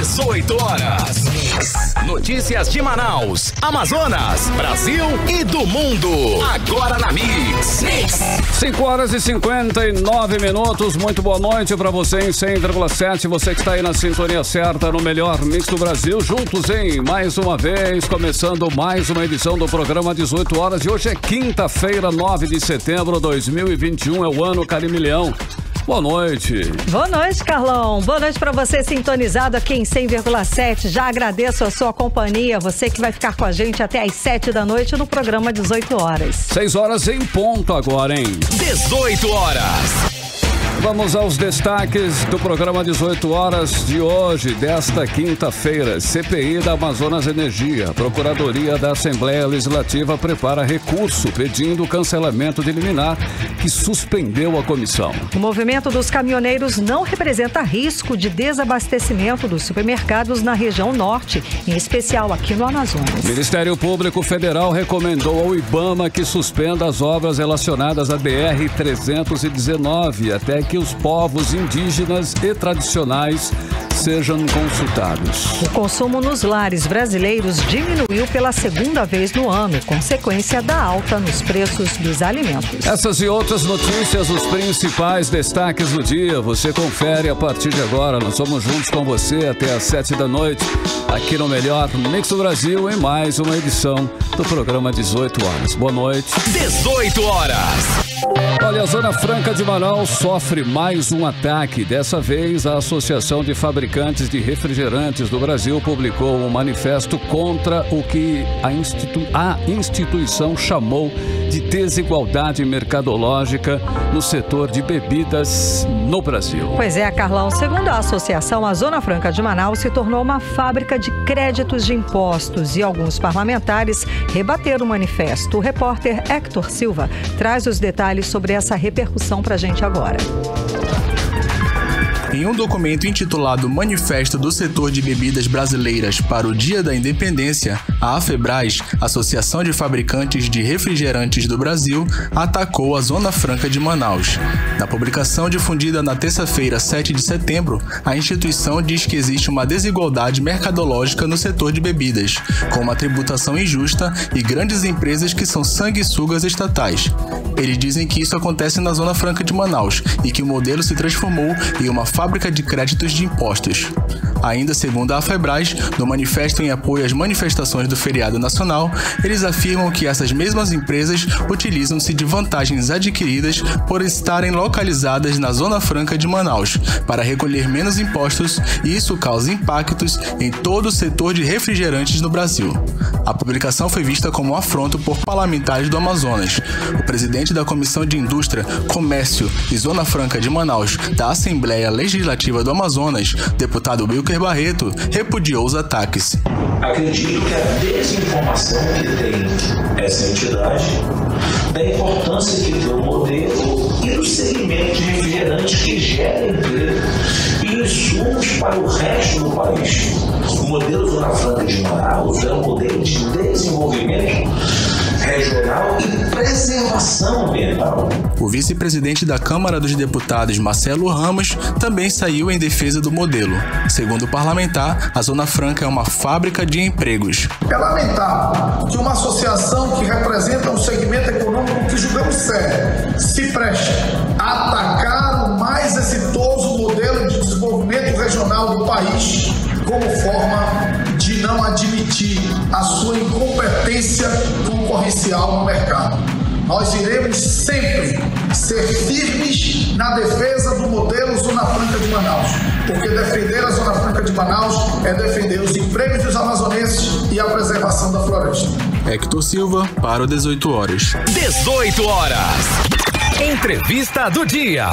18 horas. Notícias de Manaus, Amazonas, Brasil e do mundo. Agora na Mix. 5 horas e 59 minutos. Muito boa noite pra você em 100,7. Você que está aí na sintonia certa no melhor Mix do Brasil. Juntos em mais uma vez, começando mais uma edição do programa 18 horas. E hoje é quinta-feira, 9 de setembro de 2021. É o ano Carimilhão. Boa noite. Boa noite, Carlão. Boa noite para você sintonizado aqui em 100,7. Já agradeço a sua companhia, você que vai ficar com a gente até às 7 da noite no programa 18 horas. 6 horas em ponto agora, hein? 18 horas. Vamos aos destaques do programa 18 horas de hoje, desta quinta-feira. CPI da Amazonas Energia. A Procuradoria da Assembleia Legislativa prepara recurso pedindo cancelamento de liminar que suspendeu a comissão. O movimento dos caminhoneiros não representa risco de desabastecimento dos supermercados na região norte, em especial aqui no Amazonas. O Ministério Público Federal recomendou ao IBAMA que suspenda as obras relacionadas à BR-319 até que os povos indígenas e tradicionais sejam consultados. O consumo nos lares brasileiros diminuiu pela segunda vez no ano, consequência da alta nos preços dos alimentos. Essas e outras notícias, os principais destaques do dia, você confere a partir de agora. Nós somos juntos com você até às 7 da noite, aqui no melhor Mix do Brasil, em mais uma edição do programa 18 horas. Boa noite. 18 horas. Olha, a Zona Franca de Manaus sofre mais um ataque. Dessa vez, a Associação de Fabricantes de Refrigerantes do Brasil publicou um manifesto contra o que a instituição chamou de desigualdade mercadológica no setor de bebidas no Brasil. Pois é, Carlão. Segundo a associação, a Zona Franca de Manaus se tornou uma fábrica de créditos de impostos e alguns parlamentares rebateram o manifesto. O repórter Héctor Silva traz os detalhes sobre essa repercussão pra gente agora. Em um documento intitulado Manifesto do Setor de Bebidas Brasileiras para o Dia da Independência, a AFEBRAS, Associação de Fabricantes de Refrigerantes do Brasil, atacou a Zona Franca de Manaus. Na publicação difundida na terça-feira, 7 de setembro, a instituição diz que existe uma desigualdade mercadológica no setor de bebidas, com uma tributação injusta e grandes empresas que são sanguessugas estatais. Eles dizem que isso acontece na Zona Franca de Manaus e que o modelo se transformou em uma fábrica de créditos de impostos. Ainda segundo a AFEBRAS, no manifesto em apoio às manifestações do feriado nacional, eles afirmam que essas mesmas empresas utilizam-se de vantagens adquiridas por estarem localizadas na Zona Franca de Manaus para recolher menos impostos e isso causa impactos em todo o setor de refrigerantes no Brasil. A publicação foi vista como um afronto por parlamentares do Amazonas. O presidente da Comissão de Indústria, Comércio e Zona Franca de Manaus da Assembleia Legislativa do Amazonas, deputado Wilker Barreto, repudiou os ataques. Acredito que a desinformação que tem essa entidade, da importância que tem o modelo e do segmento de refrigerantes que gera emprego e insumos para o resto do país. O modelo Zona Franca de Manaus é um modelo de desenvolvimento regional e preservação ambiental. O vice-presidente da Câmara dos Deputados, Marcelo Ramos, também saiu em defesa do modelo. Segundo o parlamentar, a Zona Franca é uma fábrica de empregos. É lamentável que uma associação que representa um segmento econômico que julgamos sério se preste a atacar o mais exitoso modelo de desenvolvimento regional do país como forma de não admitir a sua incompetência concorrencial no mercado. Nós iremos sempre ser firmes na defesa do modelo Zona Franca de Manaus, porque defender a Zona Franca de Manaus é defender os empregos dos amazonenses e a preservação da floresta. Héctor Silva, para o 18 horas. 18 horas. Entrevista do dia.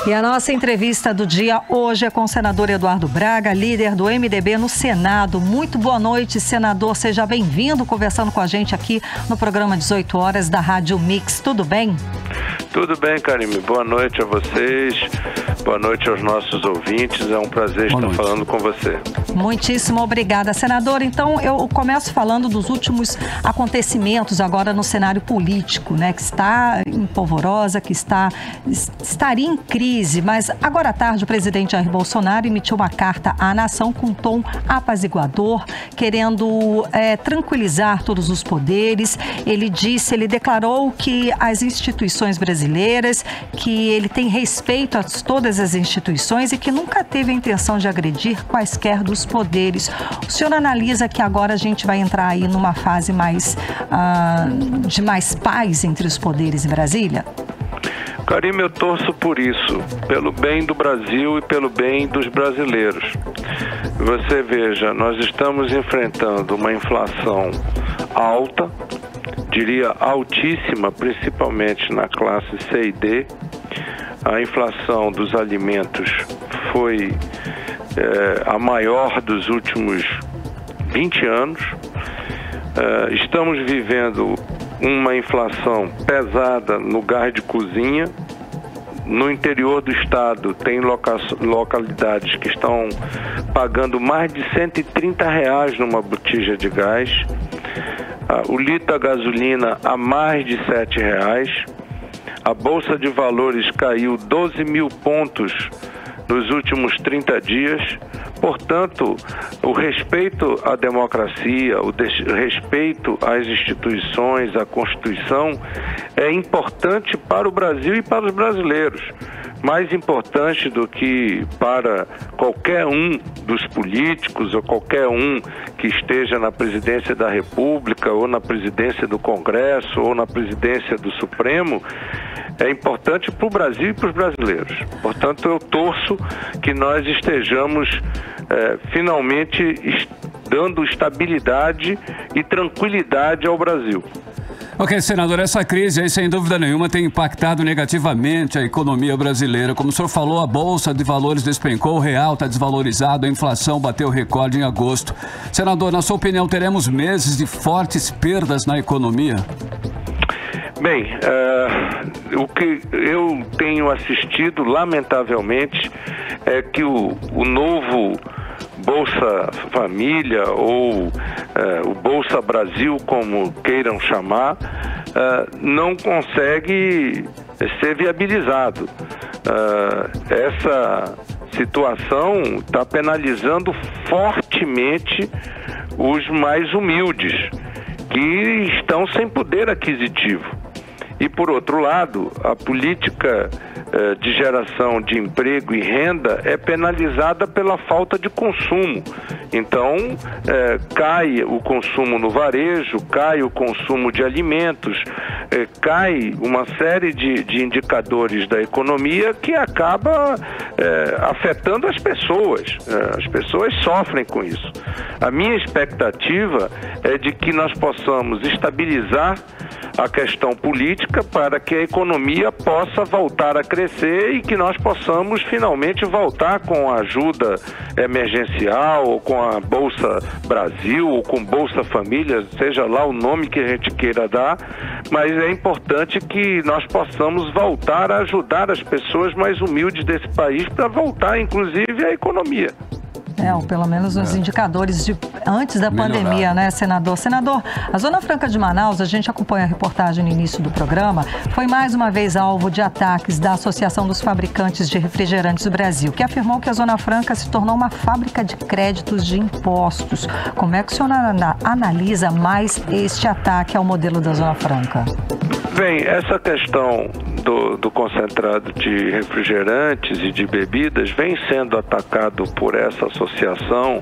E a nossa entrevista do dia hoje é com o senador Eduardo Braga, líder do MDB no Senado. Muito boa noite, senador. Seja bem-vindo conversando com a gente aqui no programa 18 horas da Rádio Mix. Tudo bem? Tudo bem, Karime. Boa noite a vocês, boa noite aos nossos ouvintes. É um prazer estar falando com você. Muitíssimo obrigada, senador. Então, eu começo falando dos últimos acontecimentos agora no cenário político, né? Que está em polvorosa, que estaria em crise. Mas agora à tarde o presidente Jair Bolsonaro emitiu uma carta à nação com tom apaziguador, querendo tranquilizar todos os poderes. Ele declarou que as instituições brasileiras, que ele tem respeito a todas as instituições e que nunca teve a intenção de agredir quaisquer dos poderes. O senhor analisa que agora a gente vai entrar aí numa fase de mais paz entre os poderes em Brasília? Karime, eu torço por isso, pelo bem do Brasil e pelo bem dos brasileiros. Você veja, nós estamos enfrentando uma inflação alta, diria altíssima, principalmente na classe C e D. A inflação dos alimentos foi a maior dos últimos 20 anos. Estamos vivendo uma inflação pesada no gás de cozinha. No interior do estado tem localidades que estão pagando mais de R$130 numa botija de gás. O litro da gasolina a mais de R$7. A Bolsa de Valores caiu 12 mil pontos nos últimos 30 dias. Portanto, o respeito à democracia, o respeito às instituições, à Constituição, é importante para o Brasil e para os brasileiros. Mais importante do que para qualquer um dos políticos ou qualquer um que esteja na presidência da República ou na presidência do Congresso ou na presidência do Supremo, é importante para o Brasil e para os brasileiros. Portanto, eu torço que nós estejamos finalmente dando estabilidade e tranquilidade ao Brasil. Ok, senador, essa crise aí, sem dúvida nenhuma, tem impactado negativamente a economia brasileira. Como o senhor falou, a Bolsa de Valores despencou, o real está desvalorizado, a inflação bateu recorde em agosto. Senador, na sua opinião, teremos meses de fortes perdas na economia? Bem, o que eu tenho assistido, lamentavelmente, é que o novo Bolsa Família ou o Bolsa Brasil, como queiram chamar, não consegue ser viabilizado. Essa situação está penalizando fortemente os mais humildes, que estão sem poder aquisitivo. E, por outro lado, a política de geração de emprego e renda é penalizada pela falta de consumo. Então, cai o consumo no varejo, cai o consumo de alimentos, cai uma série de indicadores da economia que acaba afetando as pessoas. As pessoas sofrem com isso. A minha expectativa é de que nós possamos estabilizar a questão política para que a economia possa voltar a crescer e que nós possamos finalmente voltar com a ajuda emergencial ou com a Bolsa Brasil ou com Bolsa Família, seja lá o nome que a gente queira dar, mas é importante que nós possamos voltar a ajudar as pessoas mais humildes desse país para voltar, inclusive, à economia. Ou pelo menos os indicadores de antes da pandemia, né, senador? Senador, a Zona Franca de Manaus, a gente acompanha a reportagem no início do programa, foi mais uma vez alvo de ataques da Associação dos Fabricantes de Refrigerantes do Brasil, que afirmou que a Zona Franca se tornou uma fábrica de créditos de impostos. Como é que o senhor analisa mais este ataque ao modelo da Zona Franca? Bem, essa questão do concentrado de refrigerantes e de bebidas vem sendo atacado por essa associação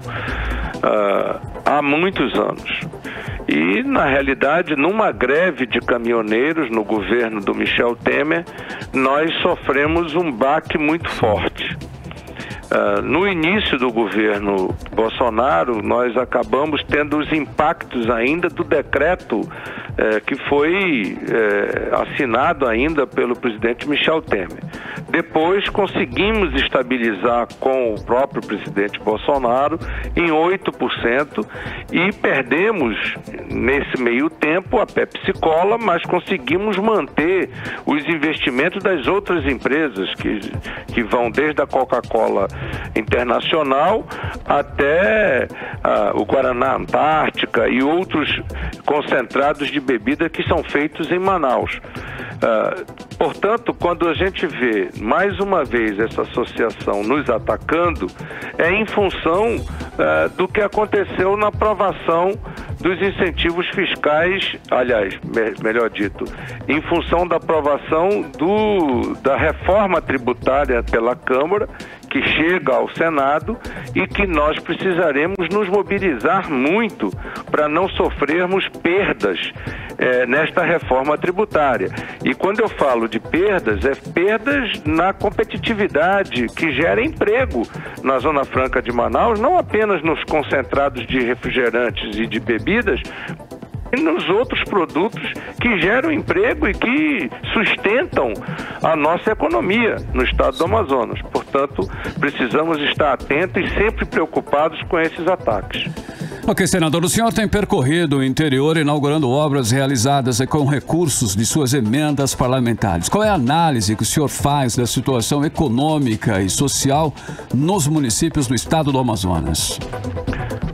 há muitos anos. E, na realidade, numa greve de caminhoneiros no governo do Michel Temer, nós sofremos um baque muito forte. No início do governo Bolsonaro, nós acabamos tendo os impactos ainda do decreto que foi assinado ainda pelo presidente Michel Temer. Depois conseguimos estabilizar com o próprio presidente Bolsonaro em 8% e perdemos nesse meio tempo a Pepsi Cola, mas conseguimos manter os investimentos das outras empresas que vão desde a Coca-Cola Internacional até o Guaraná Antártica e outros concentrados de bebida que são feitos em Manaus. Portanto, quando a gente vê mais uma vez essa associação nos atacando, é em função do que aconteceu na aprovação dos incentivos fiscais, aliás, melhor dito, em função da aprovação da reforma tributária pela Câmara, que chega ao Senado e que nós precisaremos nos mobilizar muito para não sofrermos perdas nesta reforma tributária. E quando eu falo de perdas, é perdas na competitividade que gera emprego na Zona Franca de Manaus, não apenas nos concentrados de refrigerantes e de bebidas, e nos outros produtos que geram emprego e que sustentam a nossa economia no estado do Amazonas. Portanto, precisamos estar atentos e sempre preocupados com esses ataques. Ok, senador, o senhor tem percorrido o interior inaugurando obras realizadas com recursos de suas emendas parlamentares. Qual é a análise que o senhor faz da situação econômica e social nos municípios do estado do Amazonas?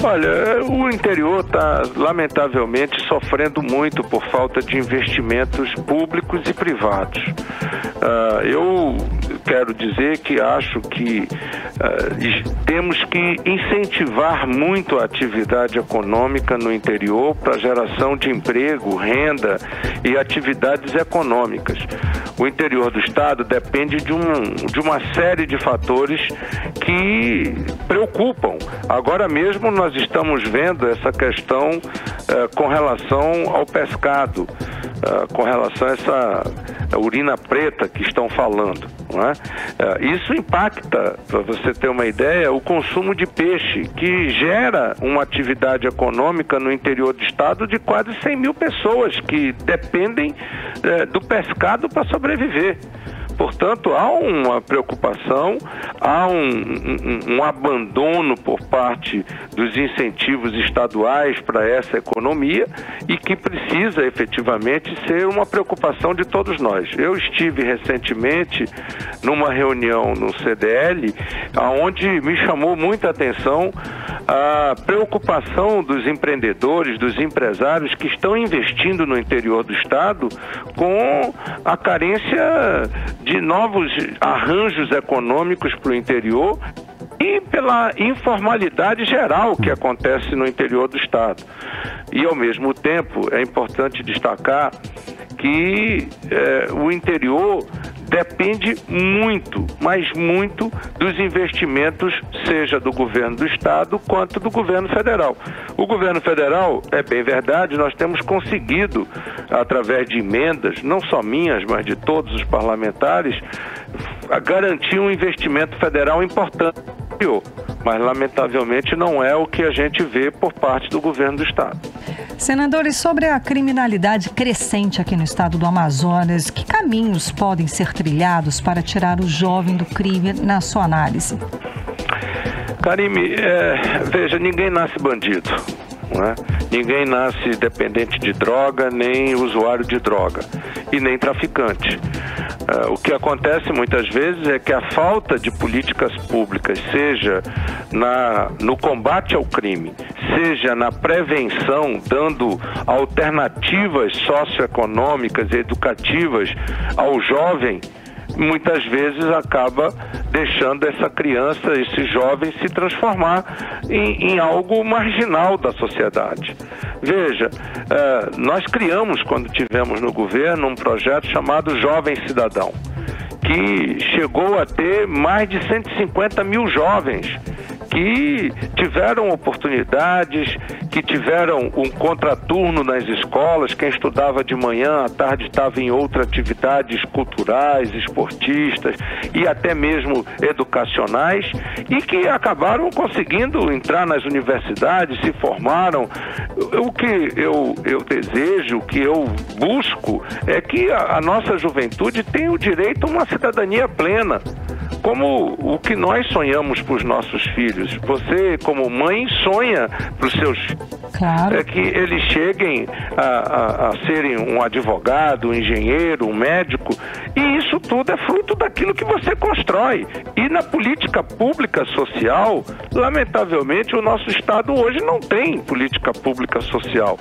Olha, o interior está, lamentavelmente, sofrendo muito por falta de investimentos públicos e privados. Eu quero dizer que acho que temos que incentivar muito a atividade econômica no interior para geração de emprego, renda e atividades econômicas. O interior do estado depende de uma série de fatores que preocupam. Agora mesmo nós estamos vendo essa questão com relação ao pescado, com relação a essa urina preta que estão falando, não é? Isso impacta, para você ter uma ideia, o consumo de peixe, que gera uma atividade econômica no interior do estado de quase 100 mil pessoas que dependem do pescado para sobreviver. Portanto, há uma preocupação, há um abandono por parte dos incentivos estaduais para essa economia e que precisa efetivamente ser uma preocupação de todos nós. Eu estive recentemente numa reunião no CDL, onde me chamou muita atenção a preocupação dos empreendedores, dos empresários que estão investindo no interior do estado com a carência de novos arranjos econômicos para o interior e pela informalidade geral que acontece no interior do estado. E, ao mesmo tempo, é importante destacar que o interior depende muito, mas muito, dos investimentos, seja do governo do estado quanto do governo federal. O governo federal, é bem verdade, nós temos conseguido, através de emendas, não só minhas, mas de todos os parlamentares, garantir um investimento federal importante, mas lamentavelmente não é o que a gente vê por parte do governo do estado. Senadores, sobre a criminalidade crescente aqui no estado do Amazonas, que caminhos podem ser trilhados para tirar o jovem do crime, na sua análise? Karime, veja, ninguém nasce bandido, não é? Ninguém nasce dependente de droga, nem usuário de droga, e nem traficante. O que acontece muitas vezes é que a falta de políticas públicas, seja no combate ao crime, seja na prevenção, dando alternativas socioeconômicas e educativas ao jovem, muitas vezes acaba deixando essa criança, esse jovem, se transformar em algo marginal da sociedade. Veja, nós criamos, quando tivemos no governo, um projeto chamado Jovem Cidadão, que chegou a ter mais de 150 mil jovens que tiveram oportunidades, que tiveram um contraturno nas escolas, quem estudava de manhã, à tarde estava em outras atividades culturais, esportistas e até mesmo educacionais, e que acabaram conseguindo entrar nas universidades, se formaram. O que eu desejo, o que eu busco é que a nossa juventude tenha o direito a uma cidadania plena, como o que nós sonhamos para os nossos filhos. Você, como mãe, sonha para os seus filhos. Claro. É que eles cheguem a serem um advogado, um engenheiro, um médico, e isso tudo é fruto daquilo que você constrói. E na política pública social, lamentavelmente, o nosso Estado hoje não tem política pública social,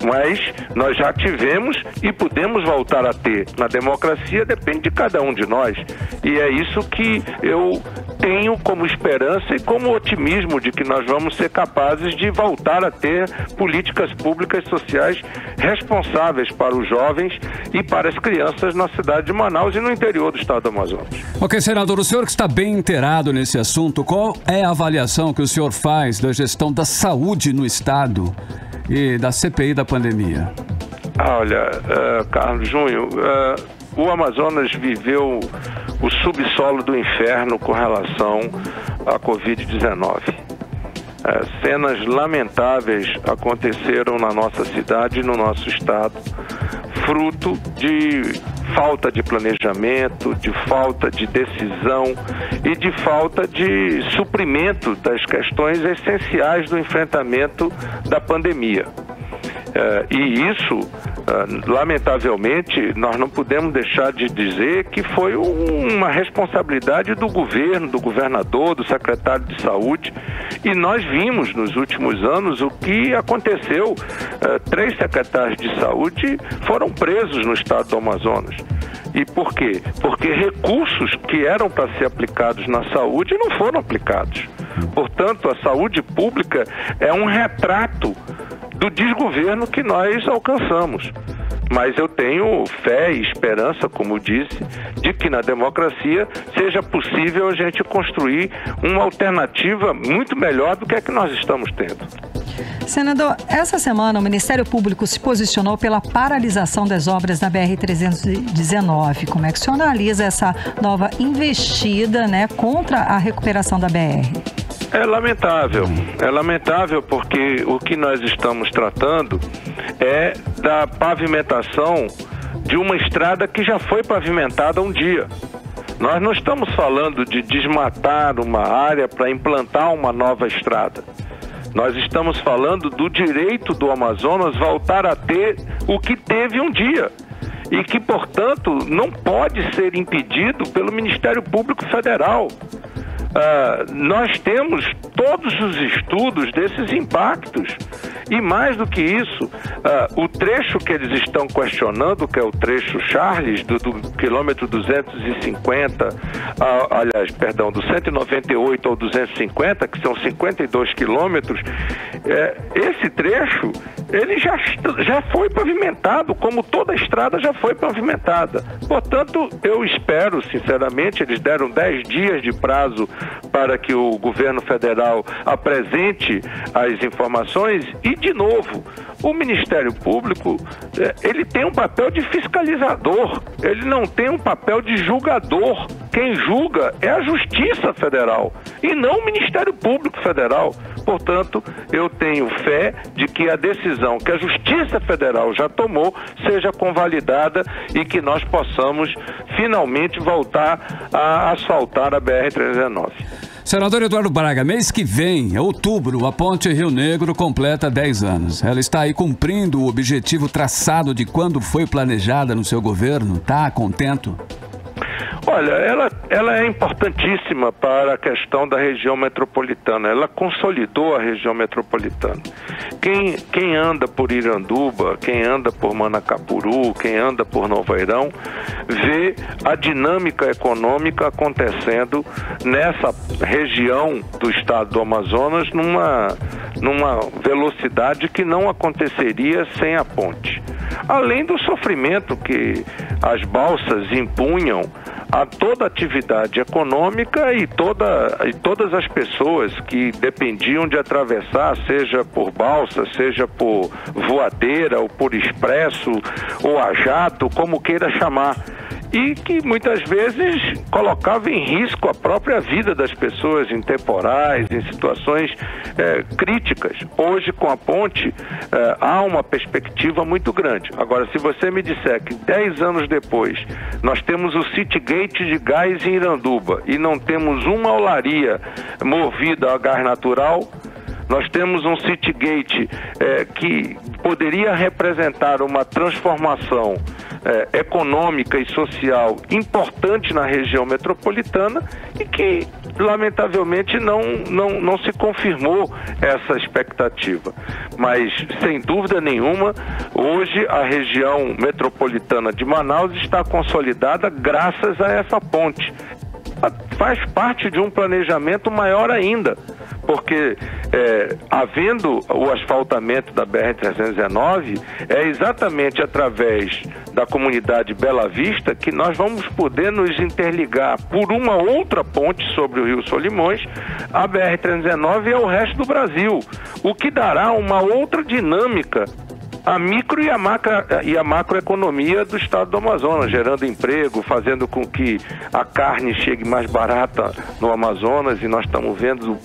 mas nós já tivemos e podemos voltar a ter. Na democracia depende de cada um de nós, e é isso que eu tenho como esperança e como otimismo de que nós vamos ser capazes de voltar a ter políticas públicas sociais responsáveis para os jovens e para as crianças na cidade de Manaus e no interior do estado do Amazonas. Ok, senador, o senhor que está bem inteirado nesse assunto, qual é a avaliação que o senhor faz da gestão da saúde no estado e da CPI da pandemia? Olha, Carlos Júnior, o Amazonas viveu o subsolo do inferno com relação à Covid-19. Cenas lamentáveis aconteceram na nossa cidade e no nosso estado, fruto de falta de planejamento, de falta de decisão e de falta de suprimento das questões essenciais do enfrentamento da pandemia. E isso, lamentavelmente, nós não podemos deixar de dizer que foi uma responsabilidade do governo, do governador, do secretário de saúde, e nós vimos nos últimos anos o que aconteceu. 3 secretários de saúde foram presos no estado do Amazonas. E por quê? Porque recursos que eram para ser aplicados na saúde não foram aplicados. Portanto, a saúde pública é um retrato do desgoverno que nós alcançamos. Mas eu tenho fé e esperança, como disse, de que na democracia seja possível a gente construir uma alternativa muito melhor do que a que nós estamos tendo. Senador, essa semana o Ministério Público se posicionou pela paralisação das obras da BR-319. Como é que o senhor analisa essa nova investida, contra a recuperação da BR? É lamentável porque o que nós estamos tratando é da pavimentação de uma estrada que já foi pavimentada um dia. Nós não estamos falando de desmatar uma área para implantar uma nova estrada. Nós estamos falando do direito do Amazonas voltar a ter o que teve um dia e que, portanto, não pode ser impedido pelo Ministério Público Federal. Nós temos todos os estudos desses impactos e, mais do que isso, o trecho que eles estão questionando, que é o trecho Charles, do quilômetro 250, do 198 ao 250, que são 52 quilômetros, esse trecho ele já foi pavimentado, como toda a estrada já foi pavimentada. Portanto, eu espero, sinceramente, eles deram 10 dias de prazo para que o governo federal apresente as informações e, de novo, o Ministério Público, ele tem um papel de fiscalizador, ele não tem um papel de julgador. Quem julga é a Justiça Federal e não o Ministério Público Federal. Portanto, eu tenho fé de que a decisão que a Justiça Federal já tomou seja convalidada e que nós possamos finalmente voltar a asfaltar a BR-319. Senador Eduardo Braga, mês que vem, em outubro, a Ponte Rio Negro completa 10 anos. Ela está aí cumprindo o objetivo traçado de quando foi planejada no seu governo? Está contento? Olha, ela é importantíssima para a questão da região metropolitana. Ela consolidou a região metropolitana. Quem anda por Iranduba, quem anda por Manacapuru, quem anda por Novairão, vê a dinâmica econômica acontecendo nessa região do estado do Amazonas numa velocidade que não aconteceria sem a ponte. Além do sofrimento que as balsas impunham a toda a atividade econômica e todas as pessoas que dependiam de atravessar, seja por balsa, seja por voadeira, ou por expresso, ou a jato, como queira chamar. E que muitas vezes colocava em risco a própria vida das pessoas em temporais, em situações críticas. Hoje, com a ponte, há uma perspectiva muito grande. Agora, se você me disser que 10 anos depois nós temos o Citygate de gás em Iranduba e não temos uma olaria movida a gás natural, nós temos um Citygate que poderia representar uma transformação econômica e social importante na região metropolitana e que, lamentavelmente, não se confirmou essa expectativa. Mas, sem dúvida nenhuma, hoje a região metropolitana de Manaus está consolidada graças a essa ponte. Faz parte de um planejamento maior ainda, porque havendo o asfaltamento da BR-319, é exatamente através da comunidade Bela Vista que nós vamos poder nos interligar por uma outra ponte sobre o Rio Solimões, a BR-319 e ao resto do Brasil, o que dará uma outra dinâmica a micro e a macroeconomia do estado do Amazonas, gerando emprego, fazendo com que a carne chegue mais barata no Amazonas, e nós estamos vendo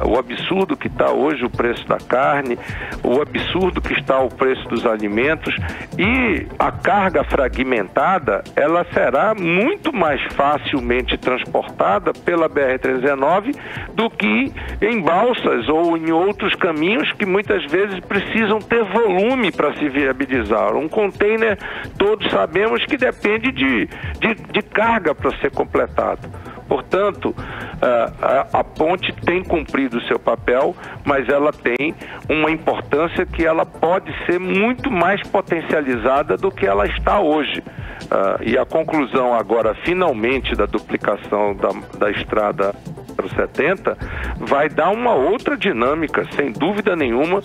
o absurdo que está hoje o preço da carne, o absurdo que está o preço dos alimentos, e a carga fragmentada, ela será muito mais facilmente transportada pela BR-319 do que em balsas ou em outros caminhos que muitas vezes precisam ter volume para se viabilizar. Um container, todos sabemos que depende de carga para ser completado. Portanto, a ponte tem cumprido o seu papel, mas ela tem uma importância que ela pode ser muito mais potencializada do que ela está hoje. E a conclusão agora, finalmente, da duplicação da estrada 070 vai dar uma outra dinâmica, sem dúvida nenhuma,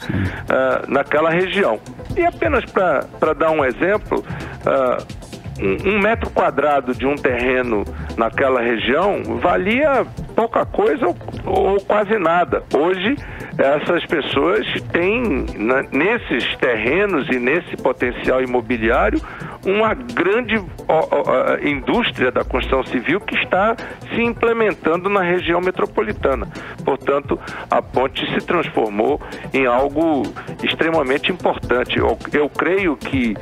naquela região. E apenas para dar um exemplo, 1 metro quadrado de um terreno naquela região valia pouca coisa ou quase nada. Hoje, essas pessoas têm, nesses terrenos e nesse potencial imobiliário, uma grande indústria da construção civil que está se implementando na região metropolitana. Portanto, a ponte se transformou em algo extremamente importante. Eu creio que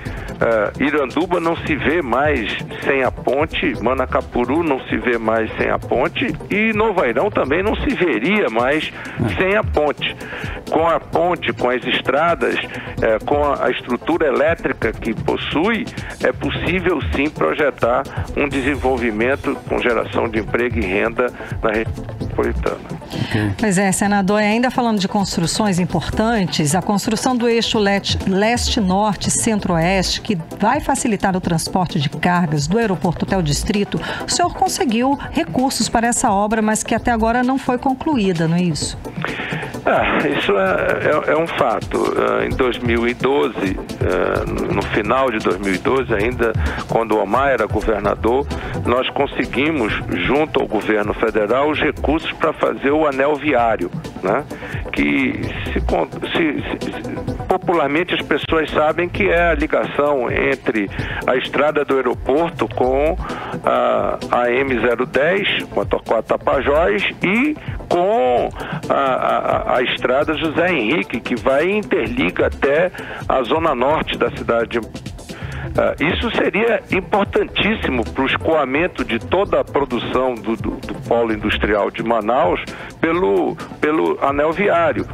Iranduba não se vê mais sem a ponte, Manacapuru não se vê mais sem a ponte e Novairão também não se veria mais sem a ponte. Com a ponte, com as estradas, com a estrutura elétrica que possui, é possível sim projetar um desenvolvimento com geração de emprego e renda na região metropolitana. Pois é, senador, e ainda falando de construções importantes, a construção do eixo leste-norte, centro-oeste, que vai facilitar o transporte de cargas do aeroporto até o distrito, o senhor conseguiu recursos para essa obra, mas que até agora não foi concluída, não é isso? Isso é um fato. Em 2012, no final de 2012, ainda quando o Omar era governador, nós conseguimos, junto ao governo federal, os recursos para fazer o anel viário, né? Que popularmente as pessoas sabem que é a ligação entre a estrada do aeroporto com a M010, com a Torquato Tapajós, e com a estrada José Henrique, que vai e interliga até a zona norte da cidade. Isso seria importantíssimo para o escoamento de toda a produção do polo industrial de Manaus pelo anel viário.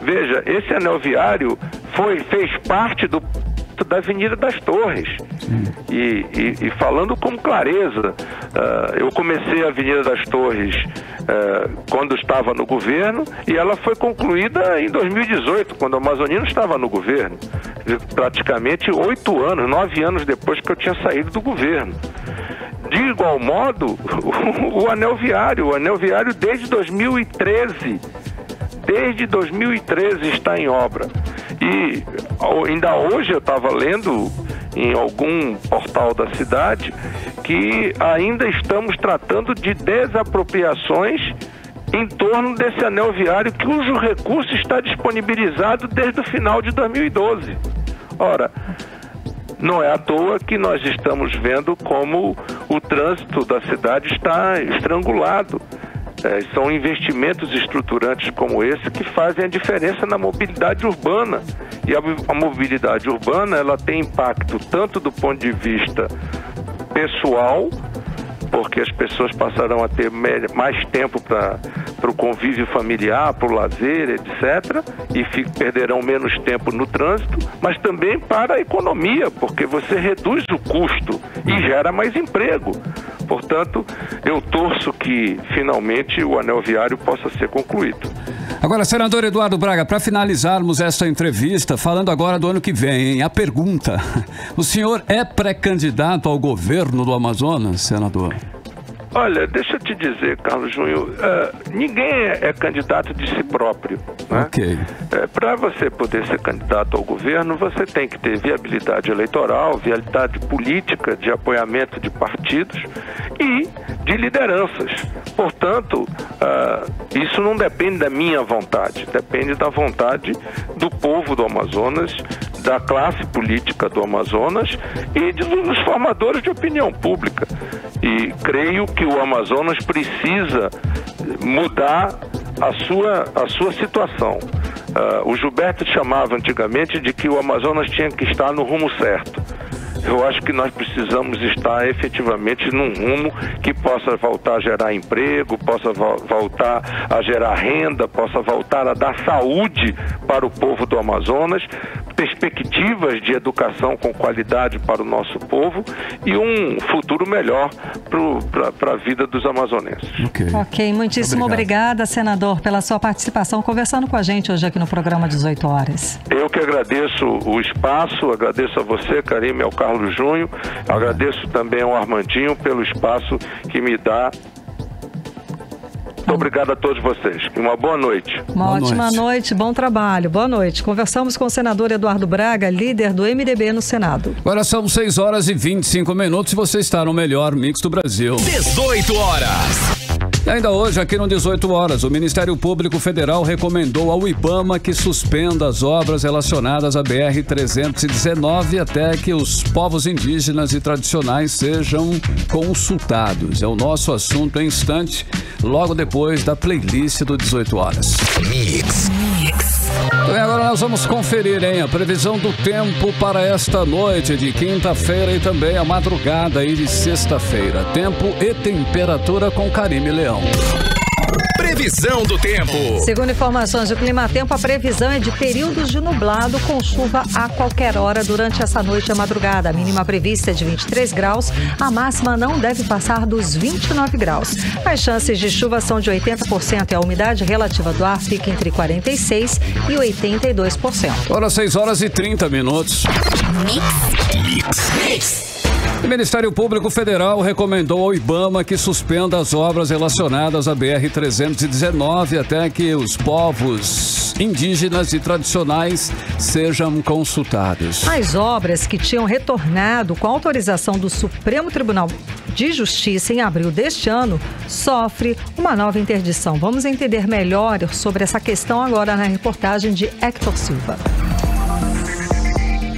Veja, esse anel viário fez parte da Avenida das Torres. E falando com clareza, eu comecei a Avenida das Torres quando estava no governo e ela foi concluída em 2018, quando o Amazonino estava no governo. Praticamente 9 anos depois que eu tinha saído do governo. De igual modo, o anel viário desde 2013 está em obra. E ainda hoje eu estava lendo em algum portal da cidade que ainda estamos tratando de desapropriações em torno desse anel viário cujo recurso está disponibilizado desde o final de 2012. Ora, não é à toa que nós estamos vendo como o trânsito da cidade está estrangulado. São investimentos estruturantes como esse que fazem a diferença na mobilidade urbana. E a mobilidade urbana, ela tem impacto tanto do ponto de vista pessoal, porque as pessoas passarão a ter mais tempo para o convívio familiar, para o lazer, etc., e perderão menos tempo no trânsito, mas também para a economia, porque você reduz o custo e gera mais emprego. Portanto, eu torço que finalmente o anel viário possa ser concluído. Agora, senador Eduardo Braga, para finalizarmos essa entrevista, falando agora do ano que vem, hein? A pergunta: o senhor é pré-candidato ao governo do Amazonas, senador? Olha, deixa eu te dizer, Carlos Júnior, ninguém é candidato de si próprio, né? Ok. Para você poder ser candidato ao governo, você tem que ter viabilidade eleitoral, viabilidade política, de apoiamento de partidos e de lideranças. Portanto, isso não depende da minha vontade, depende da vontade do povo do Amazonas, da classe política do Amazonas e dos formadores de opinião pública. E creio que o Amazonas precisa mudar a sua situação. O Gilberto chamava antigamente de que o Amazonas tinha que estar no rumo certo. Eu acho que nós precisamos estar efetivamente num rumo que possa voltar a gerar emprego, possa voltar a gerar renda, possa voltar a dar saúde para o povo do Amazonas, perspectivas de educação com qualidade para o nosso povo e um futuro melhor para a vida dos amazonenses. Ok, muitíssimo obrigada, senador, pela sua participação, conversando com a gente hoje aqui no programa 18 horas. Eu que agradeço o espaço, agradeço a você, Karime, ao Carlos Júnior, agradeço também ao Armandinho pelo espaço que me dá. Muito obrigado a todos vocês. Uma boa noite. Uma ótima noite, bom trabalho. Boa noite. Conversamos com o senador Eduardo Braga, líder do MDB no Senado. Agora são 6 horas e 25 minutos e você está no melhor mix do Brasil. 18 horas. E ainda hoje, aqui no 18 horas, o Ministério Público Federal recomendou ao IBAMA que suspenda as obras relacionadas à BR-319 até que os povos indígenas e tradicionais sejam consultados. É o nosso assunto em instante, logo depois da playlist do 18 horas. Mix. Então, agora nós vamos conferir, hein, a previsão do tempo para esta noite de quinta-feira e também a madrugada aí de sexta-feira. Tempo e temperatura com Karime Leão. Previsão do tempo. Segundo informações do Climatempo, a previsão é de períodos de nublado com chuva a qualquer hora durante essa noite e a madrugada. A mínima prevista é de 23 graus, a máxima não deve passar dos 29 graus. As chances de chuva são de 80% e a umidade relativa do ar fica entre 46% e 82%. Agora 6 horas e 30 minutos. Mix. O Ministério Público Federal recomendou ao IBAMA que suspenda as obras relacionadas à BR-319 até que os povos indígenas e tradicionais sejam consultados. As obras que tinham retornado com autorização do Supremo Tribunal de Justiça em abril deste ano sofrem uma nova interdição. Vamos entender melhor sobre essa questão agora na reportagem de Hector Silva.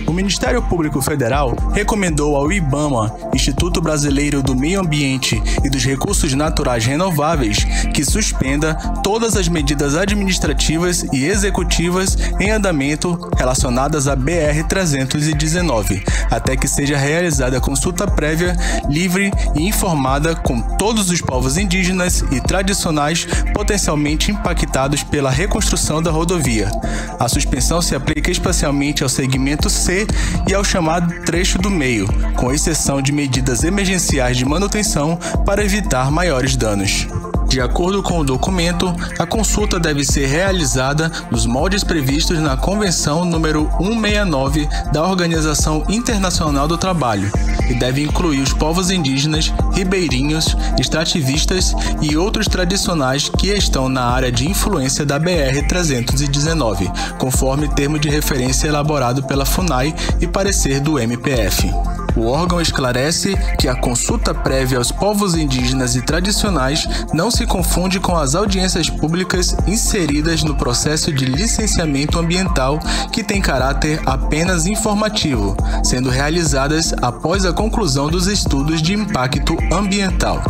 O Ministério Público Federal recomendou ao IBAMA, Instituto Brasileiro do Meio Ambiente e dos Recursos Naturais Renováveis, que suspenda todas as medidas administrativas e executivas em andamento relacionadas à BR-319, até que seja realizada consulta prévia, livre e informada com todos os povos indígenas e tradicionais potencialmente impactados pela reconstrução da rodovia. A suspensão se aplica especialmente ao segmento C e ao chamado trecho do meio, com exceção de medidas emergenciais de manutenção para evitar maiores danos. De De acordo com o documento, a consulta deve ser realizada nos moldes previstos na Convenção número 169 da Organização Internacional do Trabalho e deve incluir os povos indígenas, ribeirinhos, extrativistas e outros tradicionais que estão na área de influência da BR-319, conforme termo de referência elaborado pela FUNAI e parecer do MPF. O órgão esclarece que a consulta prévia aos povos indígenas e tradicionais não se confunde com as audiências públicas inseridas no processo de licenciamento ambiental, que tem caráter apenas informativo, sendo realizadas após a conclusão dos estudos de impacto ambiental.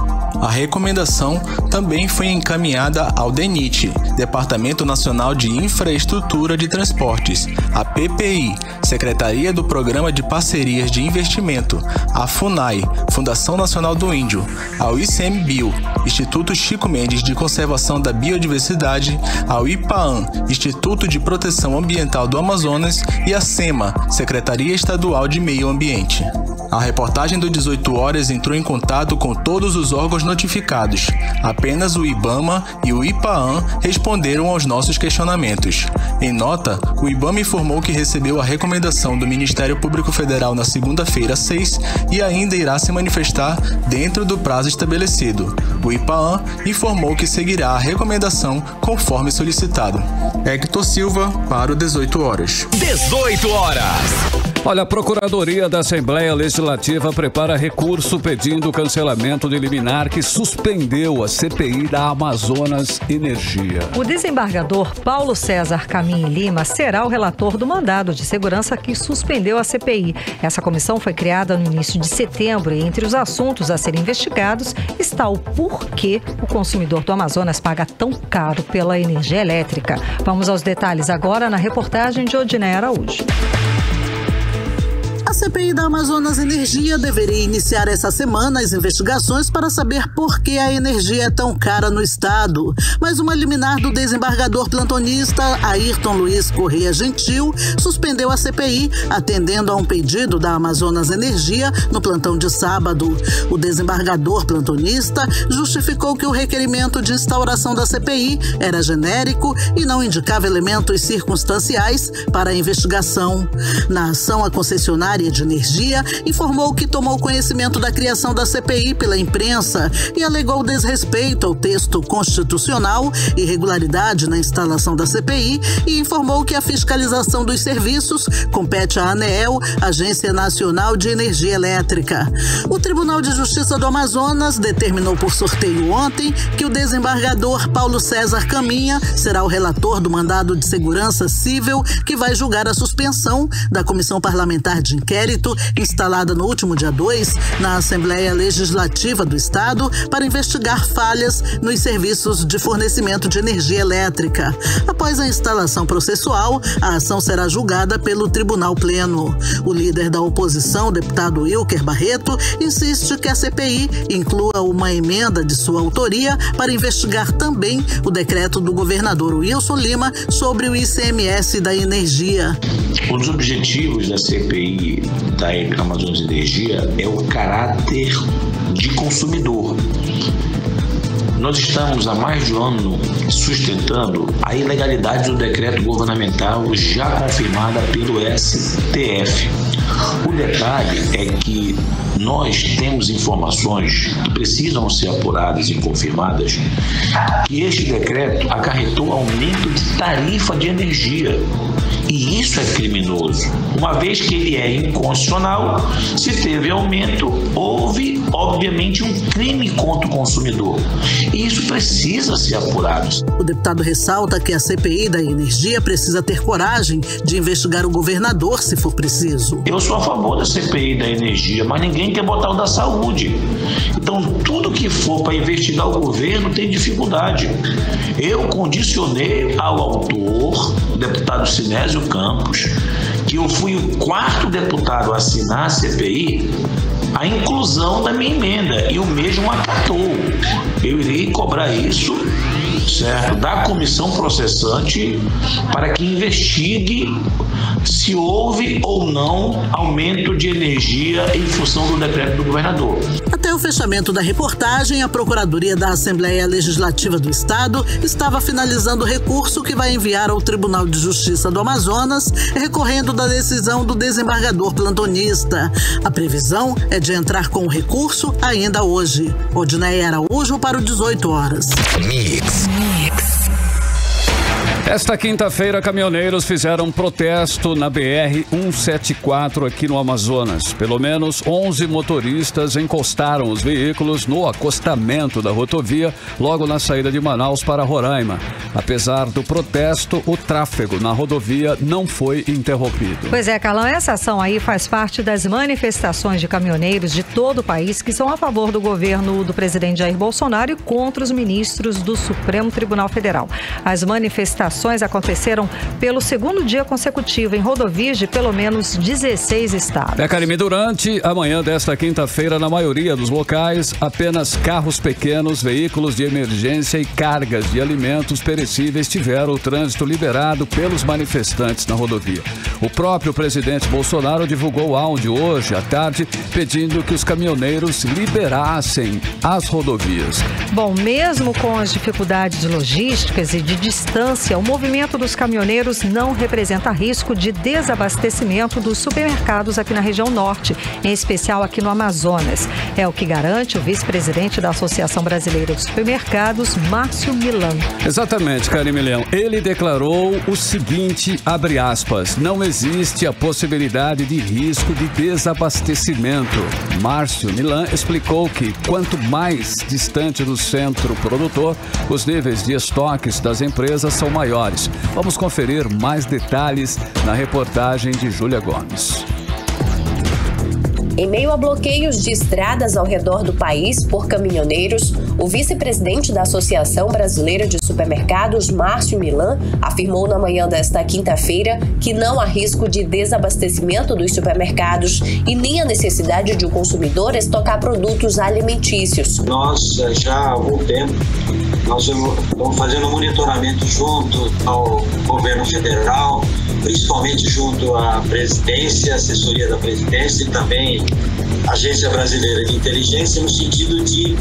A recomendação também foi encaminhada ao DENIT, Departamento Nacional de Infraestrutura de Transportes, a PPI, Secretaria do Programa de Parcerias de Investimento, a FUNAI, Fundação Nacional do Índio, ao ICMBio, Instituto Chico Mendes de Conservação da Biodiversidade, ao IPAAM, Instituto de Proteção Ambiental do Amazonas, e a SEMA, Secretaria Estadual de Meio Ambiente. A reportagem do 18 Horas entrou em contato com todos os órgãos notificados. Apenas o IBAMA e o IPAAM responderam aos nossos questionamentos. Em nota, o IBAMA informou que recebeu a recomendação do Ministério Público Federal na segunda-feira 6 e ainda irá se manifestar dentro do prazo estabelecido. O IPAAM informou que seguirá a recomendação conforme solicitado. Hector Silva para o 18 Horas. 18 horas. Olha, a Procuradoria da Assembleia Legislativa prepara recurso pedindo o cancelamento de liminar que suspendeu a CPI da Amazonas Energia. O desembargador Paulo César Caminha Lima será o relator do mandado de segurança que suspendeu a CPI. Essa comissão foi criada no início de setembro e entre os assuntos a serem investigados está o porquê o consumidor do Amazonas paga tão caro pela energia elétrica. Vamos aos detalhes agora na reportagem de Odiné Araújo. A CPI da Amazonas Energia deveria iniciar essa semana as investigações para saber por que a energia é tão cara no estado. Mas uma liminar do desembargador plantonista Ayrton Luiz Correia Gentil suspendeu a CPI, atendendo a um pedido da Amazonas Energia no plantão de sábado. O desembargador plantonista justificou que o requerimento de instauração da CPI era genérico e não indicava elementos circunstanciais para a investigação. Na ação, a concessionária de Energia informou que tomou conhecimento da criação da CPI pela imprensa e alegou desrespeito ao texto constitucional, irregularidade na instalação da CPI e informou que a fiscalização dos serviços compete à ANEEL, Agência Nacional de Energia Elétrica. O Tribunal de Justiça do Amazonas determinou por sorteio ontem que o desembargador Paulo César Caminha será o relator do mandado de segurança civil que vai julgar a suspensão da Comissão Parlamentar de Inquérito, instalada no último dia 2 na Assembleia Legislativa do Estado para investigar falhas nos serviços de fornecimento de energia elétrica. Após a instalação processual, a ação será julgada pelo Tribunal Pleno. O líder da oposição, deputado Wilker Barreto, insiste que a CPI inclua uma emenda de sua autoria para investigar também o decreto do governador Wilson Lima sobre o ICMS da energia. Um dos objetivos da CPI da Amazonas Energia é o caráter de consumidor. Nós estamos há mais de um ano sustentando a ilegalidade do decreto governamental já confirmada pelo STF. O detalhe é que nós temos informações que precisam ser apuradas e confirmadas que este decreto acarretou aumento de tarifa de energia. E isso é criminoso. Uma vez que ele é inconstitucional, se teve aumento, houve, obviamente, um crime contra o consumidor. E isso precisa ser apurado. O deputado ressalta que a CPI da energia precisa ter coragem de investigar o governador, se for preciso. Eu sou a favor da CPI da energia, mas ninguém quer botar o da saúde. Então, tudo que for para investigar o governo tem dificuldade. Eu condicionei ao autor, o deputado Sinésio Campos, que eu fui o 4º deputado a assinar a CPI, a inclusão da minha emenda, e o mesmo acatou. Eu irei cobrar isso, certo, da comissão processante para que investigue se houve ou não aumento de energia em função do decreto do governador. Até o fechamento da reportagem, a Procuradoria da Assembleia Legislativa do Estado estava finalizando o recurso que vai enviar ao Tribunal de Justiça do Amazonas, recorrendo da decisão do desembargador plantonista. A previsão é de entrar com o recurso ainda hoje. Odneia Araújo para o 18 horas. Mix. Esta quinta-feira, caminhoneiros fizeram protesto na BR-174 aqui no Amazonas. Pelo menos 11 motoristas encostaram os veículos no acostamento da rodovia, logo na saída de Manaus para Roraima. Apesar do protesto, o tráfego na rodovia não foi interrompido. Pois é, Carlão, essa ação aí faz parte das manifestações de caminhoneiros de todo o país que são a favor do governo do presidente Jair Bolsonaro e contra os ministros do Supremo Tribunal Federal. As manifestações aconteceram pelo segundo dia consecutivo em rodovias de pelo menos 16 estados. Karime, durante a manhã desta quinta-feira, na maioria dos locais, apenas carros pequenos, veículos de emergência e cargas de alimentos perecíveis tiveram o trânsito liberado pelos manifestantes na rodovia. O próprio presidente Bolsonaro divulgou áudio hoje à tarde pedindo que os caminhoneiros liberassem as rodovias. Bom, mesmo com as dificuldades logísticas e de distância, o movimento dos caminhoneiros não representa risco de desabastecimento dos supermercados aqui na região norte, em especial aqui no Amazonas. É o que garante o vice-presidente da Associação Brasileira de Supermercados, Márcio Milan. Exatamente, Karime Leão. Ele declarou o seguinte, abre aspas, não existe a possibilidade de risco de desabastecimento. Márcio Milan explicou que quanto mais distante do centro produtor, os níveis de estoques das empresas são maiores. Vamos conferir mais detalhes na reportagem de Júlia Gomes. Em meio a bloqueios de estradas ao redor do país por caminhoneiros, o vice-presidente da Associação Brasileira de Supermercados, Márcio Milan, afirmou na manhã desta quinta-feira que não há risco de desabastecimento dos supermercados e nem a necessidade de o consumidor estocar produtos alimentícios. Nós já há algum tempo nós estamos fazendo monitoramento junto ao governo federal, principalmente junto à presidência, assessoria da presidência e também Agência Brasileira de Inteligência, no sentido de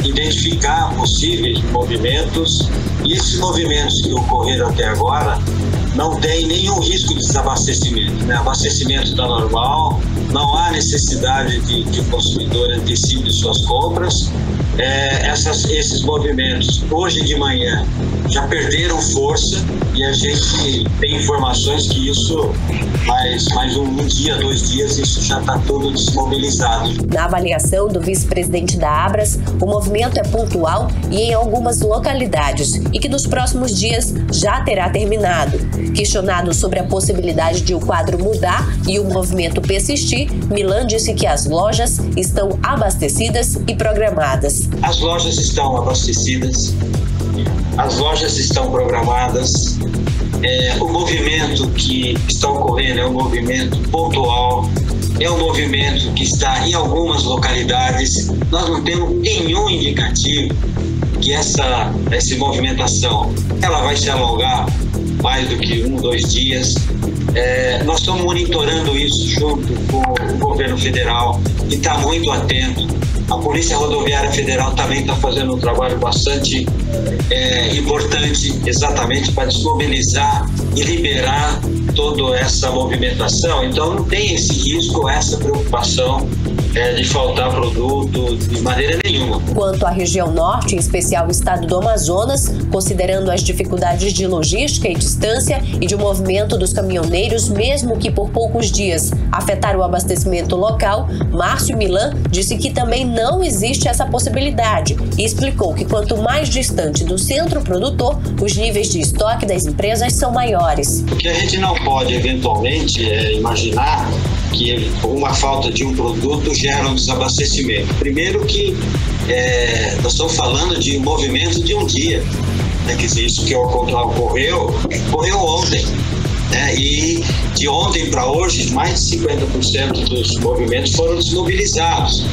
identificar possíveis movimentos, e esses movimentos que ocorreram até agora não tem nenhum risco de desabastecimento, né? Abastecimento está normal, não há necessidade de o consumidor antecipe suas compras. Esses movimentos, hoje de manhã, já perderam força e a gente tem informações que isso, mais um dia, 2 dias, isso já está todo desmobilizado. Na avaliação do vice-presidente da Abras, o movimento é pontual e em algumas localidades e que nos próximos dias já terá terminado. Questionado sobre a possibilidade de o quadro mudar e o movimento persistir, Milan disse que as lojas estão abastecidas e programadas. As lojas estão abastecidas, as lojas estão programadas, o movimento que está ocorrendo é um movimento pontual, é um movimento que está em algumas localidades. Nós não temos nenhum indicativo que essa movimentação ela vai se alongar mais do que 1, 2 dias. Nós estamos monitorando isso junto com o governo federal, que está muito atento. A Polícia Rodoviária Federal também está fazendo um trabalho bastante importante, exatamente para desmobilizar e liberar toda essa movimentação. Então não tem esse risco, essa preocupação de faltar produto de maneira nenhuma. Quanto à região norte, em especial o estado do Amazonas, considerando as dificuldades de logística e distância e de movimento dos caminhoneiros, mesmo que por poucos dias afetar o abastecimento local, Márcio Milan disse que também não existe essa possibilidade e explicou que quanto mais distante do centro produtor, os níveis de estoque das empresas são maiores. O que a gente não pode eventualmente imaginar que uma falta de um produto gera um desabastecimento. Primeiro que nós estamos falando de um movimento de um dia, né? Quer dizer, isso que ocorreu ontem, né? E de ontem para hoje, mais de 50% dos movimentos foram desmobilizados.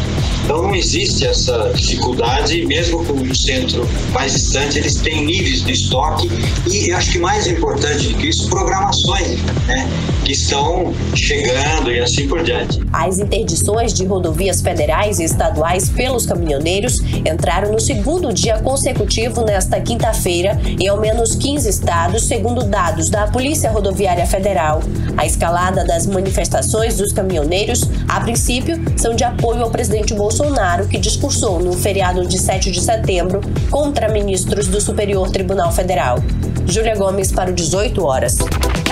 Então não existe essa dificuldade, mesmo com o centro mais distante, eles têm níveis de estoque e eu acho que mais importante do que isso, programações, né, que estão chegando e assim por diante. As interdições de rodovias federais e estaduais pelos caminhoneiros entraram no segundo dia consecutivo nesta quinta-feira em ao menos 15 estados, segundo dados da Polícia Rodoviária Federal. A escalada das manifestações dos caminhoneiros, a princípio, são de apoio ao presidente Bolsonaro, que discursou no feriado de 7 de setembro contra ministros do Superior Tribunal Federal. Júlia Gomes para o 18 horas.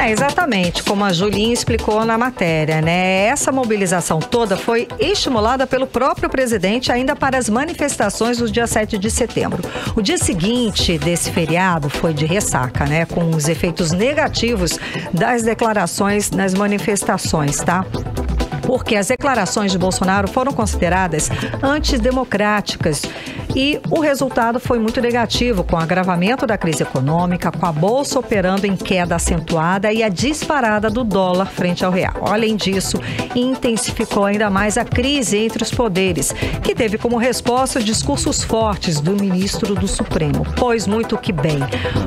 Exatamente, como a Julinha explicou na matéria, né? Essa mobilização toda foi estimulada pelo próprio presidente ainda para as manifestações do dia 7 de setembro. O dia seguinte desse feriado foi de ressaca, né? Com os efeitos negativos das declarações nas manifestações, tá? Porque as declarações de Bolsonaro foram consideradas antidemocráticas e o resultado foi muito negativo, com o agravamento da crise econômica, com a bolsa operando em queda acentuada e a disparada do dólar frente ao real. Além disso, intensificou ainda mais a crise entre os poderes, que teve como resposta discursos fortes do ministro do Supremo. Pois muito que bem.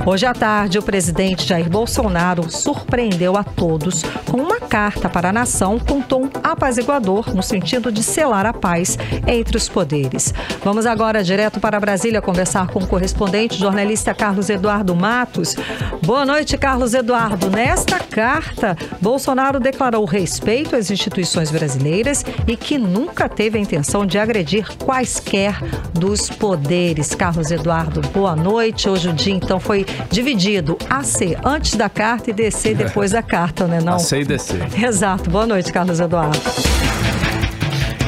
Hoje à tarde, o presidente Jair Bolsonaro surpreendeu a todos com uma carta para a nação com tom apaziguador, no sentido de selar a paz entre os poderes. Vamos agora direto para Brasília conversar com o correspondente jornalista Carlos Eduardo Matos. Boa noite, Carlos Eduardo. Nesta carta, Bolsonaro declarou respeito às instituições brasileiras e que nunca teve a intenção de agredir quaisquer dos poderes. Carlos Eduardo, boa noite. Hoje o dia, então, foi dividido AC antes da carta e DC depois da carta, né? Não? AC e DC. Exato. Boa noite, Carlos Eduardo.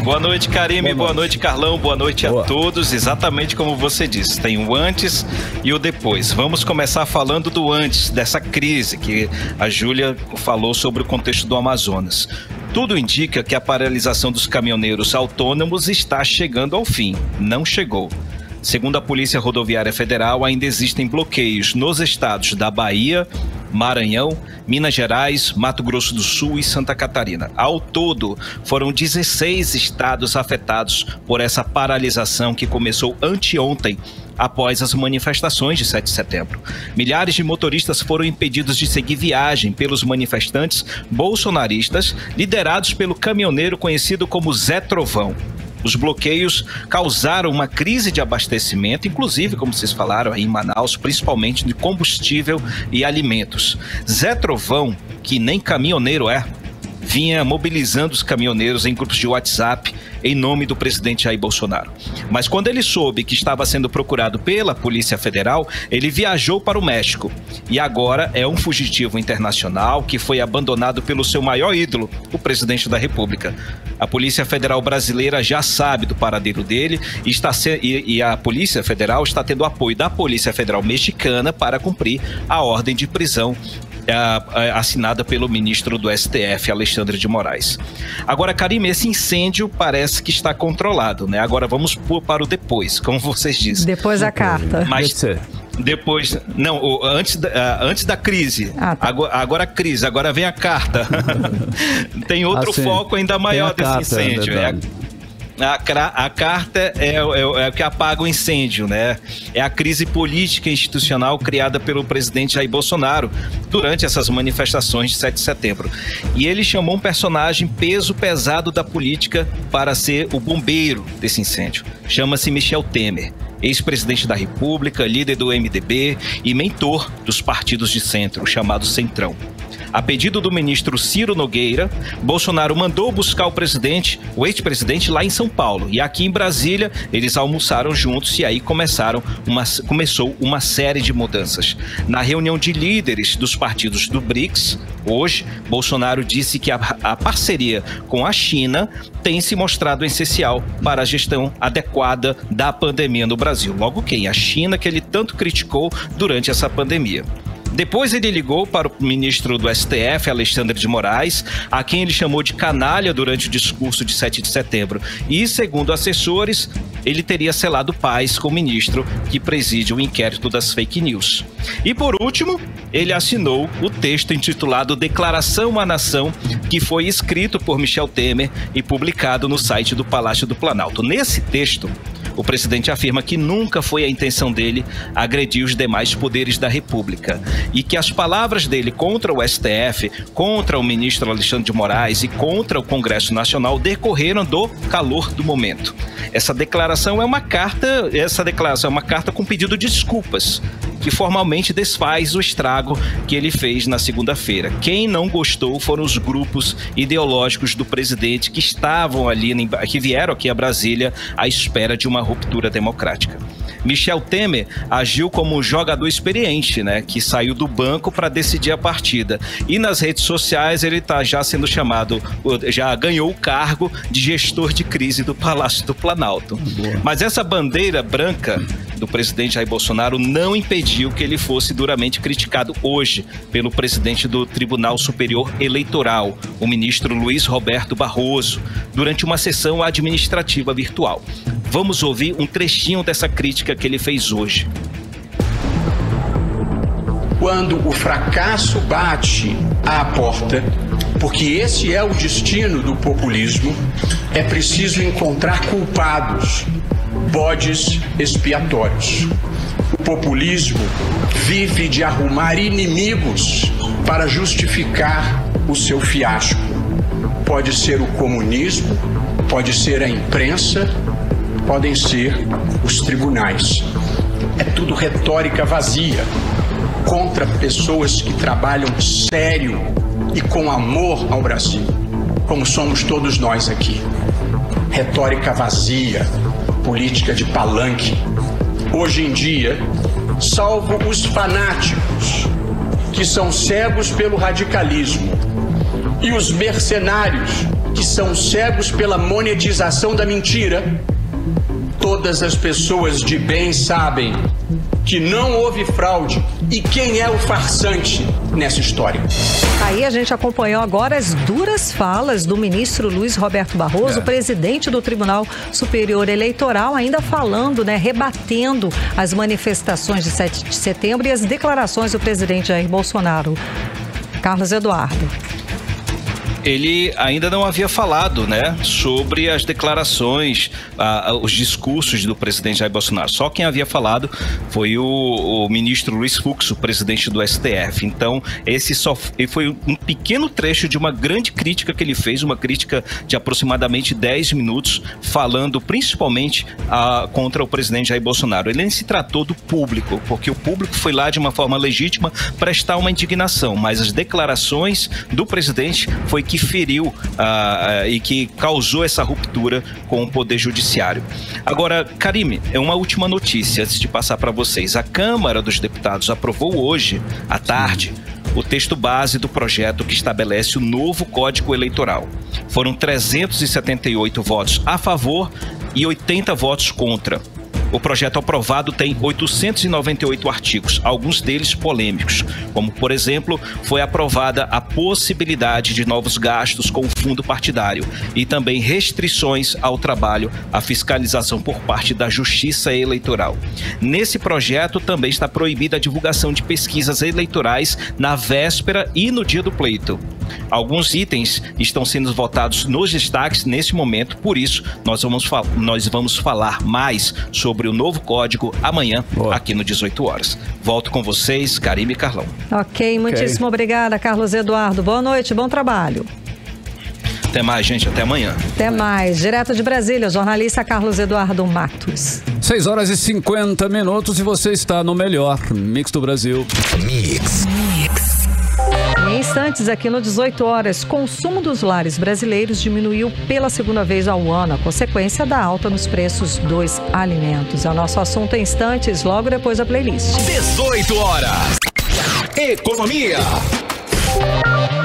Boa noite, Karime. Boa noite, Carlão. Boa noite a todos. Exatamente como você disse, tem o antes e o depois. Vamos começar falando do antes, dessa crise que a Júlia falou sobre o contexto do Amazonas. Tudo indica que a paralisação dos caminhoneiros autônomos está chegando ao fim. Não chegou. Segundo a Polícia Rodoviária Federal, ainda existem bloqueios nos estados da Bahia, Maranhão, Minas Gerais, Mato Grosso do Sul e Santa Catarina. Ao todo, foram 16 estados afetados por essa paralisação que começou anteontem, após as manifestações de 7 de setembro. Milhares de motoristas foram impedidos de seguir viagem pelos manifestantes bolsonaristas, liderados pelo caminhoneiro conhecido como Zé Trovão. Os bloqueios causaram uma crise de abastecimento, inclusive, como vocês falaram aí em Manaus, principalmente de combustível e alimentos. Zé Trovão, que nem caminhoneiro é, vinha mobilizando os caminhoneiros em grupos de WhatsApp em nome do presidente Jair Bolsonaro. Mas quando ele soube que estava sendo procurado pela Polícia Federal, ele viajou para o México. E agora é um fugitivo internacional que foi abandonado pelo seu maior ídolo, o presidente da República. A Polícia Federal brasileira já sabe do paradeiro dele e a Polícia Federal está tendo apoio da Polícia Federal mexicana para cumprir a ordem de prisão assinada pelo ministro do STF, Alexandre de Moraes. Agora, Karime, esse incêndio parece que está controlado, né? Agora vamos para o depois, como vocês dizem. Depois da carta. Mas depois, não, antes da crise. Tá. Agora a crise, agora vem a carta. Tem outro foco ainda maior desse incêndio. A carta é o que apaga o incêndio, né? É a crise política e institucional criada pelo presidente Jair Bolsonaro durante essas manifestações de 7 de setembro. E ele chamou um personagem peso pesado da política para ser o bombeiro desse incêndio. Chama-se Michel Temer, ex-presidente da República, líder do MDB e mentor dos partidos de centro, chamado Centrão. A pedido do ministro Ciro Nogueira, Bolsonaro mandou buscar o ex-presidente lá em São Paulo. E aqui em Brasília, eles almoçaram juntos e aí começou uma série de mudanças. Na reunião de líderes dos partidos do BRICS, hoje, Bolsonaro disse que a parceria com a China tem se mostrado essencial para a gestão adequada da pandemia no Brasil. Logo quem? A China, que ele tanto criticou durante essa pandemia. Depois ele ligou para o ministro do STF, Alexandre de Moraes, a quem ele chamou de canalha durante o discurso de 7 de setembro. E, segundo assessores, ele teria selado paz com o ministro que preside o inquérito das fake news. E, por último, ele assinou o texto intitulado Declaração à Nação, que foi escrito por Michel Temer e publicado no site do Palácio do Planalto. Nesse texto, o presidente afirma que nunca foi a intenção dele agredir os demais poderes da República e que as palavras dele contra o STF, contra o ministro Alexandre de Moraes e contra o Congresso Nacional decorreram do calor do momento. Essa declaração é uma carta com pedido de desculpas, que formalmente desfaz o estrago que ele fez na segunda-feira. Quem não gostou foram os grupos ideológicos do presidente que estavam ali, que vieram aqui a Brasília à espera de uma ruptura democrática. Michel Temer agiu como um jogador experiente, né, que saiu do banco para decidir a partida. E nas redes sociais ele está já sendo chamado, já ganhou o cargo de gestor de crise do Palácio do Planalto. Mas essa bandeira branca do presidente Jair Bolsonaro não impediu que ele fosse duramente criticado hoje pelo presidente do Tribunal Superior Eleitoral, o ministro Luiz Roberto Barroso, durante uma sessão administrativa virtual. Vamos ouvir um trechinho dessa crítica que ele fez hoje. Quando o fracasso bate à porta, porque esse é o destino do populismo, é preciso encontrar culpados, bodes expiatórios. O populismo vive de arrumar inimigos para justificar o seu fiasco. Pode ser o comunismo, pode ser a imprensa, podem ser os tribunais. É tudo retórica vazia contra pessoas que trabalham sério e com amor ao Brasil, como somos todos nós aqui. Retórica vazia, política de palanque. Hoje em dia, salvo os fanáticos, que são cegos pelo radicalismo, e os mercenários, que são cegos pela monetização da mentira, todas as pessoas de bem sabem que não houve fraude e quem é o farsante nessa história. Aí a gente acompanhou agora as duras falas do ministro Luiz Roberto Barroso, presidente do Tribunal Superior Eleitoral, ainda falando, né, rebatendo as manifestações de 7 de setembro e as declarações do presidente Jair Bolsonaro. Carlos Eduardo. Ele ainda não havia falado, né, sobre as declarações, os discursos do presidente Jair Bolsonaro. Só quem havia falado foi o ministro Luiz Fux, o presidente do STF. Então, esse foi um pequeno trecho de uma grande crítica que ele fez, uma crítica de aproximadamente 10 minutos, falando principalmente contra o presidente Jair Bolsonaro. Ele nem se tratou do público, porque o público foi lá de uma forma legítima prestar uma indignação, mas as declarações do presidente foi que feriu e que causou essa ruptura com o Poder Judiciário. Agora, Karime, é uma última notícia antes de passar para vocês. A Câmara dos Deputados aprovou hoje, à tarde, o texto base do projeto que estabelece o novo Código Eleitoral. Foram 378 votos a favor e 80 votos contra. O projeto aprovado tem 898 artigos, alguns deles polêmicos, como, por exemplo, foi aprovada a possibilidade de novos gastos com o fundo partidário e também restrições ao trabalho, à fiscalização por parte da Justiça Eleitoral. Nesse projeto também está proibida a divulgação de pesquisas eleitorais na véspera e no dia do pleito. Alguns itens estão sendo votados nos destaques nesse momento, por isso nós vamos falar mais sobre o novo código amanhã, aqui no 18 horas. Volto com vocês, Karime e Carlão. Ok, muitíssimo obrigada, Carlos Eduardo. Boa noite, bom trabalho. Até mais, gente, até amanhã. Até mais. Direto de Brasília, o jornalista Carlos Eduardo Matos. 6 horas e 50 minutos e você está no melhor Mix do Brasil. Mix. Em instantes, aqui no 18 horas, consumo dos lares brasileiros diminuiu pela segunda vez ao ano, a consequência da alta nos preços dos alimentos. É o nosso assunto em instantes, logo depois da playlist. 18 horas. Economia.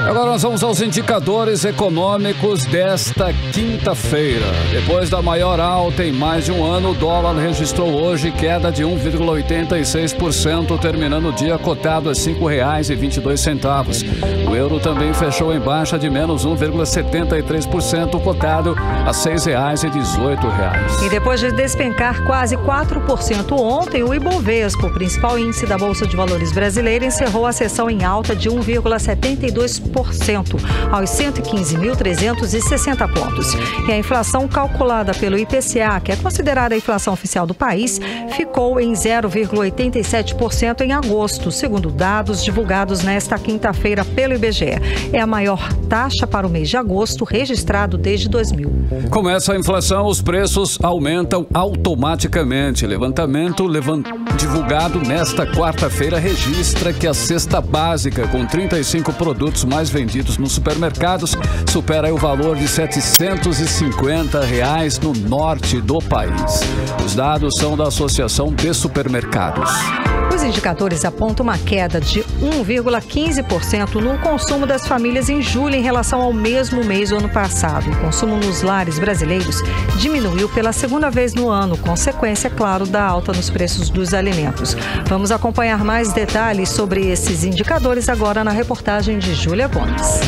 Agora nós vamos aos indicadores econômicos desta quinta-feira. Depois da maior alta em mais de um ano, o dólar registrou hoje queda de 1,86%, terminando o dia cotado a R$ 5,22. O euro também fechou em baixa de menos 1,73%, cotado a R$ 6,18. E depois de despencar quase 4% ontem, o Ibovespa, o principal índice da Bolsa de Valores brasileira, encerrou a sessão em alta de 1,72% aos 115.360 pontos. E a inflação calculada pelo IPCA, que é considerada a inflação oficial do país, ficou em 0,87% em agosto, segundo dados divulgados nesta quinta-feira pelo IBGE. É a maior taxa para o mês de agosto registrado desde 2000. Começa a inflação, os preços aumentam automaticamente. Levantamento divulgado nesta quarta-feira registra que a cesta básica, com 35 produtos mais vendidos nos supermercados, supera o valor de R$ 750 no norte do país. Os dados são da Associação de Supermercados. Os indicadores apontam uma queda de 1,15% no consumo das famílias em julho em relação ao mesmo mês do ano passado. O consumo nos lares brasileiros diminuiu pela segunda vez no ano, consequência, claro, da alta nos preços dos alimentos. Vamos acompanhar mais detalhes sobre esses indicadores agora na reportagem de Júlia Gomes.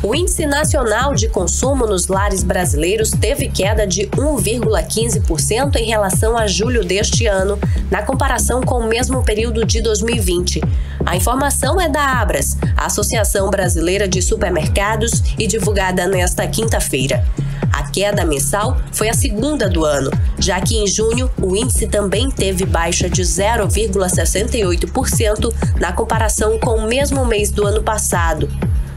O Índice Nacional de Consumo nos Lares Brasileiros teve queda de 1,15% em relação a julho deste ano, na comparação com o mesmo período de 2020. A informação é da Abras, a Associação Brasileira de Supermercados, e divulgada nesta quinta-feira. A queda mensal foi a segunda do ano, já que em junho o índice também teve baixa de 0,68% na comparação com o mesmo mês do ano passado.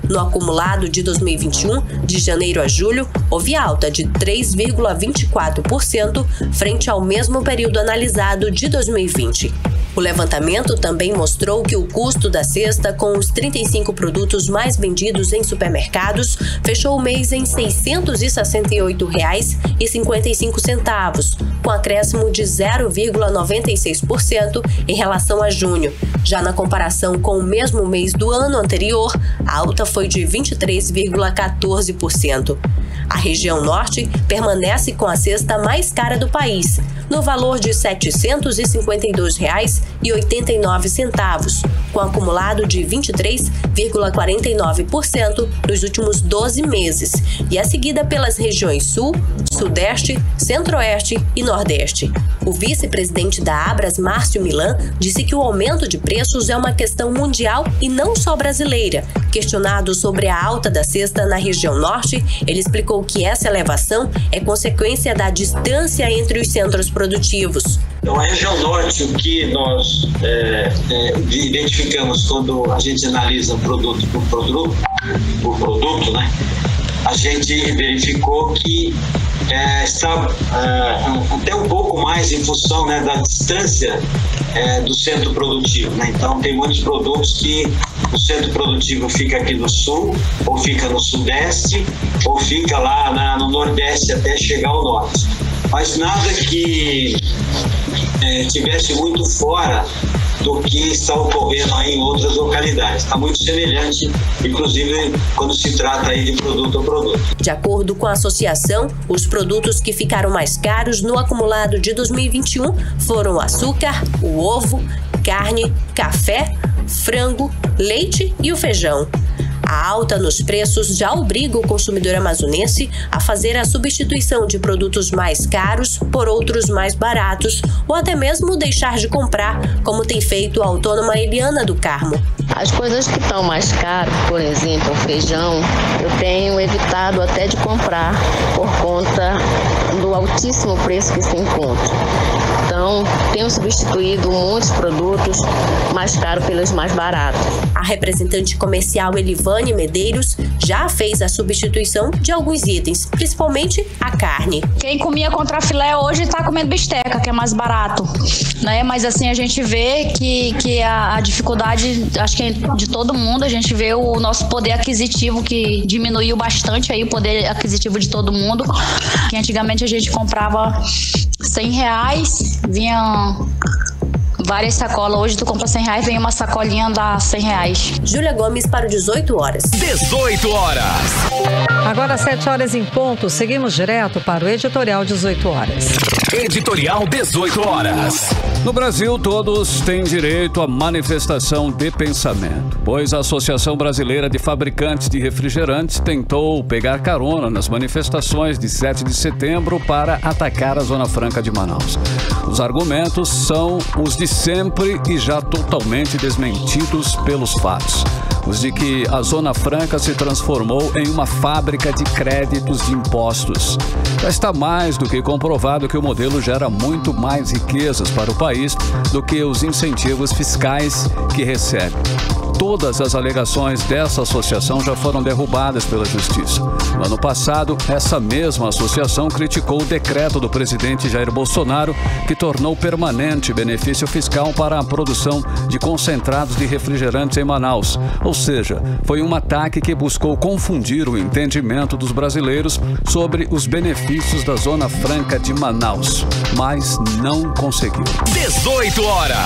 No acumulado de 2021, de janeiro a julho, houve alta de 3,24% frente ao mesmo período analisado de 2020. O levantamento também mostrou que o custo da cesta, com os 35 produtos mais vendidos em supermercados, fechou o mês em R$ 668,55, com acréscimo de 0,96% em relação a junho. Já na comparação com o mesmo mês do ano anterior, a alta foi de 23,14%. A região norte permanece com a cesta mais cara do país, no valor de R$ 752,89, com acumulado de 23,49% nos últimos 12 meses, e é seguida pelas regiões Sul, Sudeste, Centro-Oeste e Nordeste. O vice-presidente da Abras, Márcio Milan, disse que o aumento de preços é uma questão mundial e não só brasileira. Questionado sobre a alta da cesta na região norte, ele explicou que essa elevação é consequência da distância entre os centros produtivos. Então, a região norte, o que nós identificamos quando a gente analisa produto por produto, né? A gente verificou que está até um pouco mais em função, né, da distância do centro produtivo, né? Então, tem muitos produtos que o centro produtivo fica aqui no sul, ou fica no sudeste, ou fica lá no nordeste até chegar ao norte. Mas nada que estivesse muito fora do que está ocorrendo aí em outras localidades. Está muito semelhante, inclusive quando se trata aí de produto a produto. De acordo com a associação, os produtos que ficaram mais caros no acumulado de 2021 foram o açúcar, o ovo, carne, café, frango, leite e o feijão. A alta nos preços já obriga o consumidor amazonense a fazer a substituição de produtos mais caros por outros mais baratos, ou até mesmo deixar de comprar, como tem feito a autônoma Eliana do Carmo. As coisas que estão mais caras, por exemplo, o feijão, eu tenho evitado até de comprar por conta do altíssimo preço que se encontra. Então, tenho substituído muitos produtos mais caros pelos mais baratos. A representante comercial Elivane Medeiros já fez a substituição de alguns itens, principalmente a carne. Quem comia contrafilé hoje está comendo bisteca, que é mais barato, né? Mas assim, a gente vê que a dificuldade, acho que é de todo mundo, a gente vê o nosso poder aquisitivo que diminuiu bastante aí, o poder aquisitivo de todo mundo, que antigamente a gente comprava R$100, vinha várias sacolas. Hoje tu compra R$100, vem uma sacolinha, dá R$100. Júlia Gomes para o 18 horas. 18 horas. Agora 7 horas em ponto, seguimos direto para o editorial 18 horas. Editorial 18 horas. No Brasil, todos têm direito à manifestação de pensamento, pois a Associação Brasileira de Fabricantes de Refrigerantes tentou pegar carona nas manifestações de 7 de setembro para atacar a Zona Franca de Manaus. Os argumentos são os de sempre e já totalmente desmentidos pelos fatos. Os de que a Zona Franca se transformou em uma fábrica de créditos de impostos. Já está mais do que comprovado que o modelo gera muito mais riquezas para o país do que os incentivos fiscais que recebe. Todas as alegações dessa associação já foram derrubadas pela Justiça. No ano passado, essa mesma associação criticou o decreto do presidente Jair Bolsonaro que tornou permanente benefício fiscal para a produção de concentrados de refrigerantes em Manaus. Ou seja, foi um ataque que buscou confundir o entendimento dos brasileiros sobre os benefícios da Zona Franca de Manaus, mas não conseguiu. 18 horas.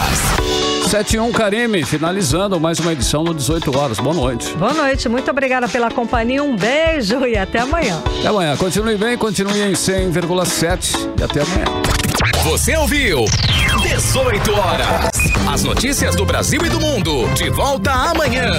7-1, Karime, finalizando mais uma edição no 18 horas. Boa noite. Boa noite, muito obrigada pela companhia, um beijo e até amanhã. Até amanhã, continue bem, continue em 100,7 e até amanhã. Você ouviu 18 horas. As notícias do Brasil e do mundo. De volta amanhã.